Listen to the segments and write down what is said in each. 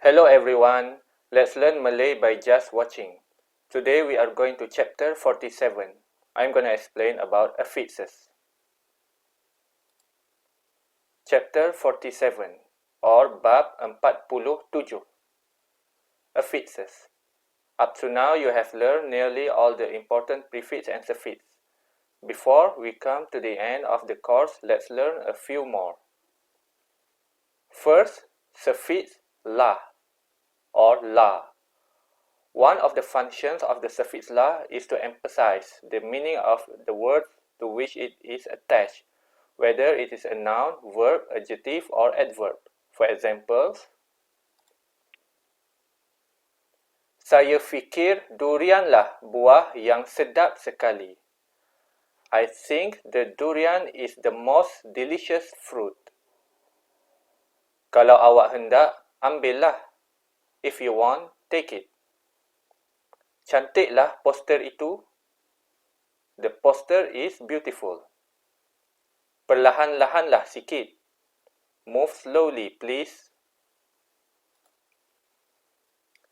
Hello everyone, let's learn Malay by just watching. Today we are going to chapter 47. I'm going to explain about affixes. Chapter 47 or Bab 47. Affixes. Up to now you have learned nearly all the important prefix and suffix. Before we come to the end of the course, let's learn a few more. First, suffix la or la. One of the functions of the suffix la is to emphasize the meaning of the word to which it is attached, whether it is a noun, verb, adjective, or adverb. For example, saya fikir durianlah buah yang sedap sekali. I think the durian is the most delicious fruit. Kalau awak hendak, ambillah. If you want, take it. Cantiklah poster itu. The poster is beautiful. Perlahan-lahanlah sikit. Move slowly, please.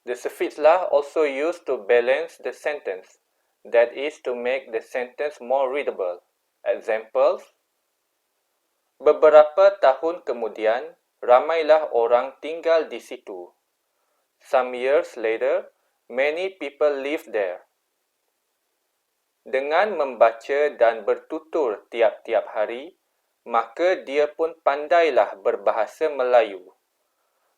The suffix la also used to balance the sentence. That is to make the sentence more readable. Examples: beberapa tahun kemudian, ramailah orang tinggal di situ. Some years later, many people live there. Dengan membaca dan bertutur tiap-tiap hari, maka dia pun pandailah berbahasa Melayu.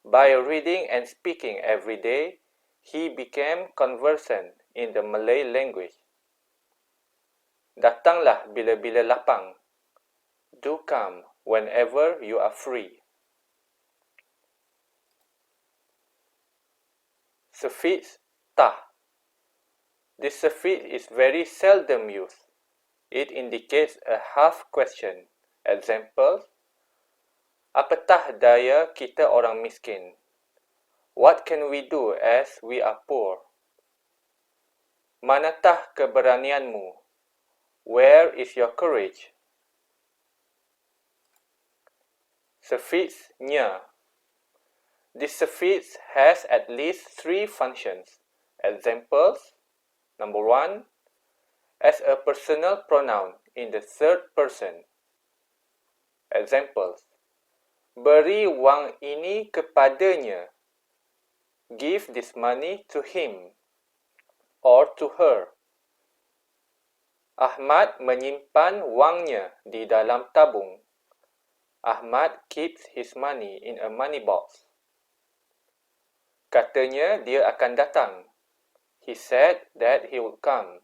By reading and speaking every day, he became conversant in the Malay language. Datanglah bila-bila lapang. Do come whenever you are free. Suffix ta. This suffix is very seldom used. It indicates a half question. Examples: apatah daya kita orang miskin? What can we do as we are poor? Manatah keberanianmu? Where is your courage? Suffix nya. This suffix has at least 3 functions. Examples: number 1, as a personal pronoun in the third person. Examples: beri wang ini kepadanya. Give this money to him or to her. Ahmad menyimpan wangnya di dalam tabung. Ahmad keeps his money in a money box. Katanya dia akan datang. He said that he would come.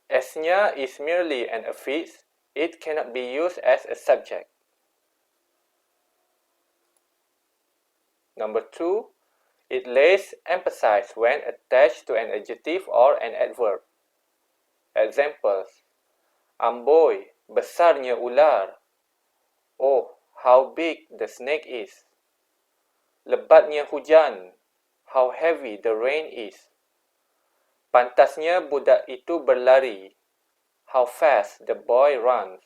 As-nya is merely an affix. It cannot be used as a subject. Number 2, it lays emphasis when attached to an adjective or an adverb. Examples: amboi, besarnya ular. Oh, how big the snake is. Lebatnya hujan. How heavy the rain is. Pantasnya budak itu berlari. How fast the boy runs.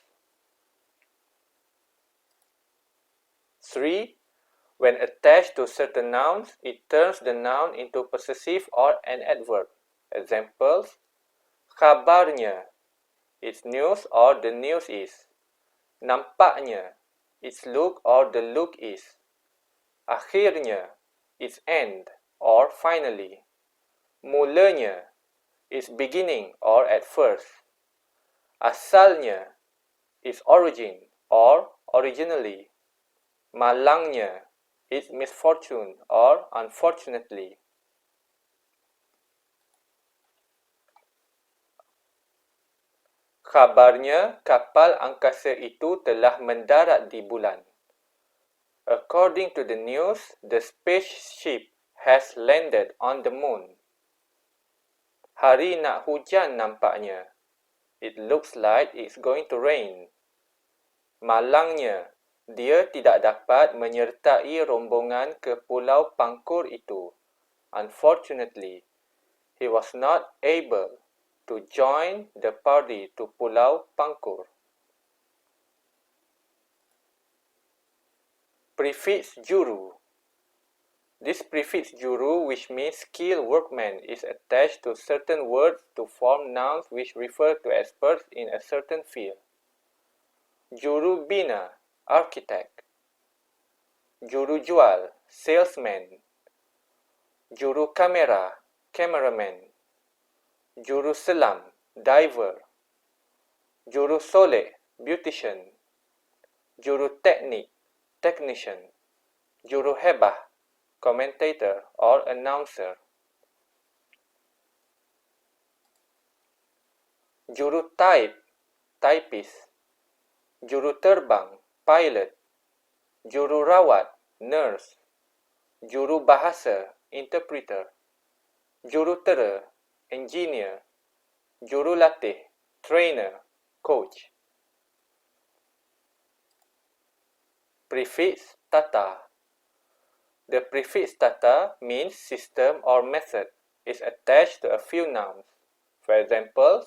3. When attached to certain nouns, it turns the noun into possessive or an adverb. Examples: khabarnya, its news or the news is. Nampaknya, its look or the look is. Akhirnya, its end or finally. Mulanya, its beginning or at first. Asalnya, its origin or originally. Malangnya, its misfortune or unfortunately. Khabarnya, kapal angkasa itu telah mendarat di bulan. According to the news, the spaceship has landed on the moon. Hari nak hujan nampaknya. It looks like it's going to rain. Malangnya, dia tidak dapat menyertai rombongan ke Pulau Pangkur itu. Unfortunately, he was not able to join the party to Pulau Pangkur. Prefix juru. This prefix juru, which means skilled workman, is attached to certain words to form nouns which refer to experts in a certain field. Juru bina, architect. Juru jual, salesman. Juru kamera, cameraman. Juru selam, diver. Juru soleh, beautician. Juru teknik, technician. Juru hebah, commentator or announcer. Juru type, typist. Juru terbang, pilot. Juru rawat, nurse. Juru bahasa, interpreter. Jurutera, engineer. Jurulatih, trainer, coach. Prefix tata. The prefix tata means system or method. Is attached to a few nouns. For example,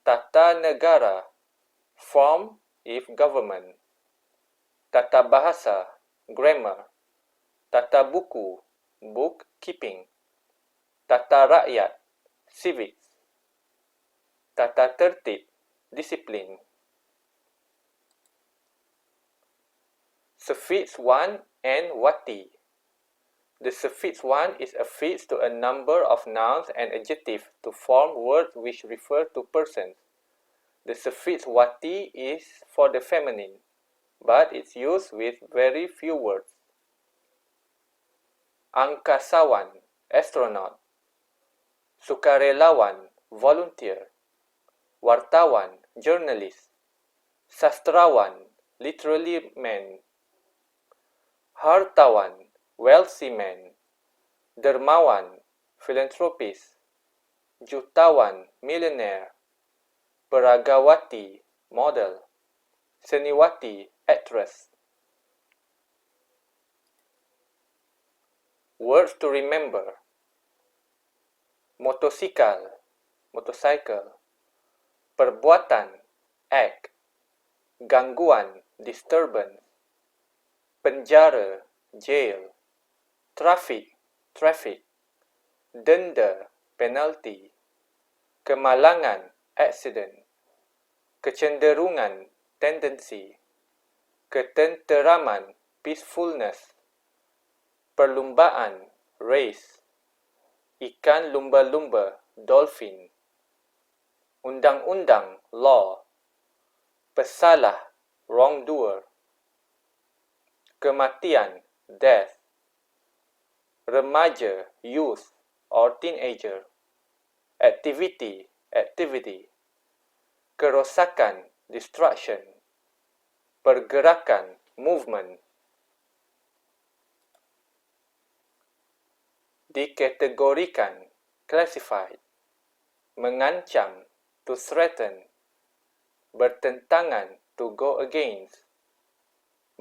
tata negara, form if government. Tata bahasa, grammar. Tata buku, bookkeeping. Tata rakyat, civics. Tata tertib, discipline. Suffix 1 and wati. The suffix 1 is affixed to a number of nouns and adjectives to form words which refer to persons. The suffix wati is for the feminine, but it's used with very few words. Angkasawan, astronaut. Sukarelawan, volunteer. Wartawan, journalist. Sastrawan, literally man. Hartawan, wealthy man. Dermawan, philanthropist. Jutawan, millionaire. Peragawati, model. Seniwati, actress. Words to remember. Motosikal, motorcycle. Perbuatan, act. Gangguan, disturbance. Penjara, jail. Traffic, traffic. Denda, penalty. Kemalangan, accident. Kecenderungan, tendency. Ketenteraman, peacefulness. Perlumbaan, race. Ikan lumba-lumba, dolphin. Undang-undang, law. Pesalah, wrongdoer. Kematian, death. Remaja, youth or teenager. Activity, activity. Kerosakan, destruction. Pergerakan, movement. Dikategorikan, classified. Mengancam, to threaten. Bertentangan, to go against.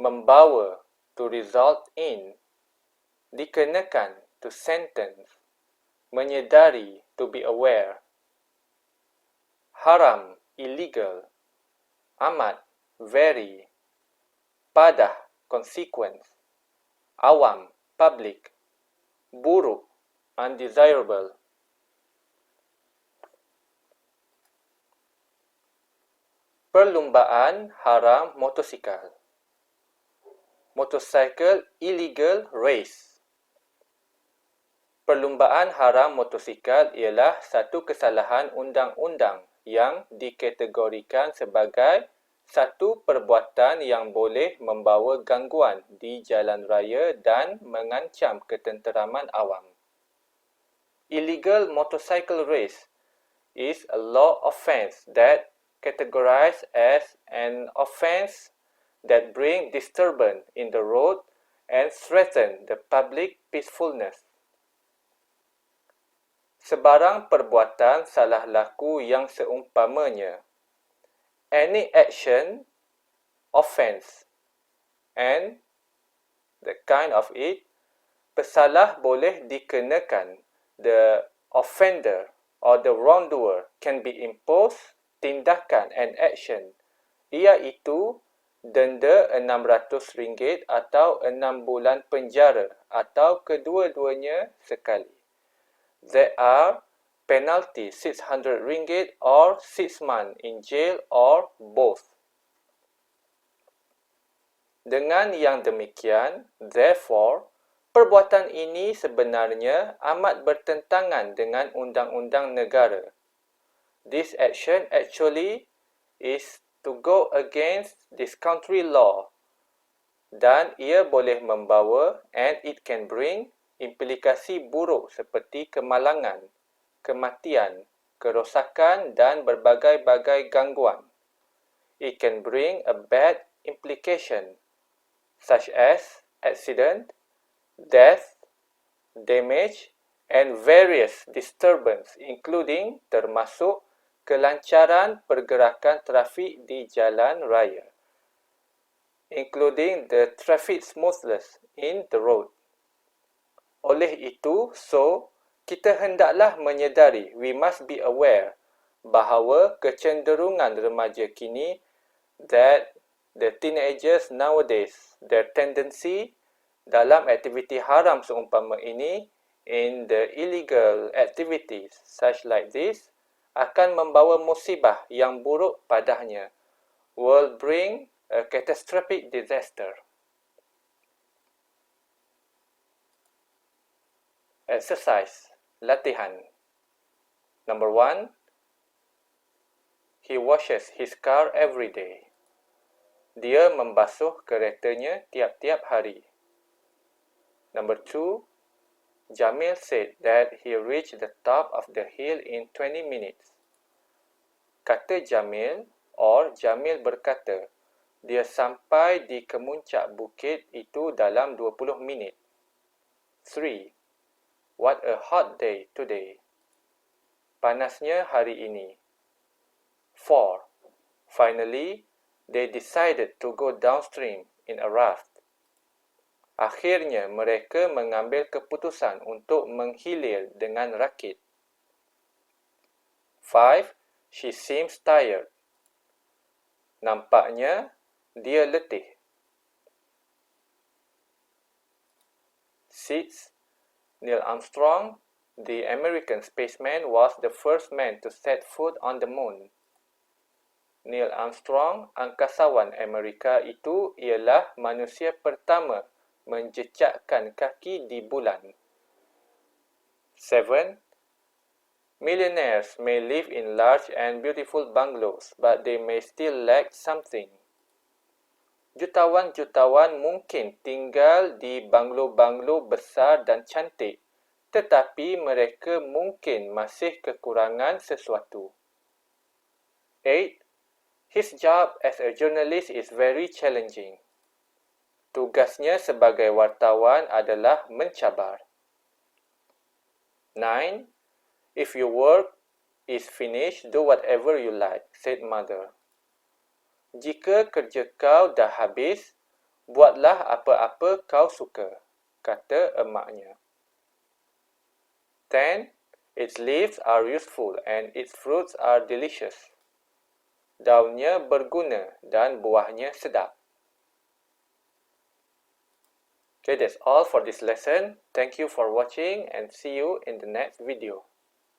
Membawa, to result in. Dikenakan, to sentence. Menyedari, to be aware. Haram, illegal. Amat, very. Padah, consequence. Awam, public. Buruk, undesirable. Perlumbaan haram motosikal. Motorcycle illegal race. Perlumbaan haram motosikal ialah satu kesalahan undang-undang yang dikategorikan sebagai satu perbuatan yang boleh membawa gangguan di jalan raya dan mengancam ketenteraman awam. Illegal motorcycle race is a law offence that categorized as an offence that bring disturbance in the road and threaten the public peacefulness. Sebarang perbuatan salah laku yang seumpamanya. Any action, offence, and the kind of it, pesalah boleh dikenakan. The offender or the wrongdoer can be imposed tindakan and action, iaitu denda RM600 atau 6 bulan penjara atau kedua-duanya sekali. There are penalty RM600 or 6 months in jail or both. Dengan yang demikian, therefore, perbuatan ini sebenarnya amat bertentangan dengan undang-undang negara. This action actually is to go against this country law, dan ia boleh membawa and it can bring implikasi buruk seperti kemalangan, kematian, kerosakan dan berbagai-bagai gangguan. It can bring a bad implication such as accident, death, damage and various disturbance including termasuk kelancaran pergerakan trafik di jalan raya, including the traffic smoothness in the road. Oleh itu, kita hendaklah menyedari, we must be aware, bahawa kecenderungan remaja kini, that the teenagers nowadays, their tendency dalam aktiviti haram seumpama ini, in the illegal activities such like this, akan membawa musibah yang buruk padanya, will bring a catastrophic disaster. Exercise, latihan. Number 1. He washes his car every day. Dia membasuh keretanya tiap-tiap hari. Number 2. Jamil said that he reached the top of the hill in 20 minutes. Kata Jamil, or Jamil berkata, dia sampai di kemuncak bukit itu dalam 20 minit. 3. What a hot day today. Panasnya hari ini. 4. Finally, they decided to go downstream in a raft. Akhirnya, mereka mengambil keputusan untuk menghilir dengan rakit. 5. She seems tired. Nampaknya, dia letih. 6. Neil Armstrong, the American spaceman, was the first man to set foot on the moon. Neil Armstrong, angkasawan Amerika itu ialah manusia pertama menjejakkan kaki di bulan. 7. Millionaires may live in large and beautiful bungalows, but they may still lack something. Jutawan-jutawan mungkin tinggal di banglo-banglo besar dan cantik, tetapi mereka mungkin masih kekurangan sesuatu. 8. His job as a journalist is very challenging. Tugasnya sebagai wartawan adalah mencabar. 9. If your work is finished, do whatever you like, said mother. Jika kerja kau dah habis, buatlah apa-apa kau suka, kata emaknya. 10. Its leaves are useful and its fruits are delicious. Daunnya berguna dan buahnya sedap. Okay, that's all for this lesson. Thank you for watching and see you in the next video.